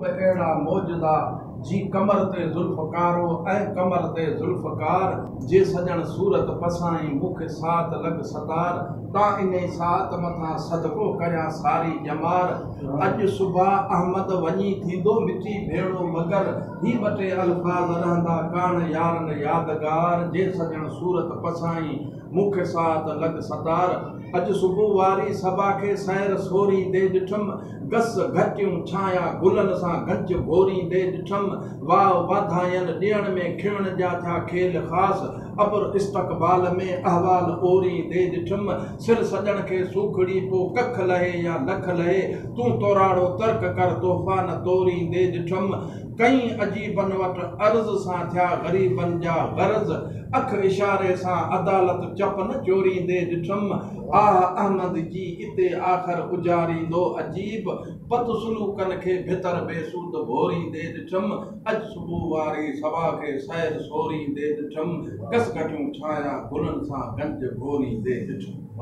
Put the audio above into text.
अहिड़ा मौजदा जी कमर ते ज़ुल्फ़कारो ऐं कमर ते ज़ुल्फ़कार जे सजण सूरत पसाई मूंखे सात लग सतार तां इन सात मथां सदको करियां सारी ॼमार अॼु सुबह अहमद वञी थींदो मिटी भेड़ो मगर ही ॿ टे अल्फाज़ रहंदा कान यारनि यादगार जे सजण सूरत पसाई मूंखे सात लग सतार अॼु सुबुह वारी सभा खे सैर सोरींदे ॾिठमि गस घटियूं छाया गुलनि सां गंज भोरींदे ॾिठमि वाह वाधायनि ॾियण में खिणण जा थिया खेल ख़ासि अबर इस्तक़बाल में अहवाल ओरींदे ॾिठमि सिर सजण खे सूखड़ी पोइ कख लहे या लख लहे तूं तोराड़ो तर्क कर तोहफ़ा न तोरींदे ॾिठमि कई अजीबनि वटि अर्ज़ सां थिया ग़रीबनि जा गर्ज़ अख इशारे सां अदालत चप न चोरींदे ॾिठमि आह अहमद जी इते आख़िर गुजारींदो अजीब पत सलूकनि खे भितर बेसूद भोरींदे ॾिठमि अॼु सुबुह वारी सभा खे सैर सोरींदे ॾिठमि घटियूं छाया गुलनि सां गंज भोरींदे ॾिठमि।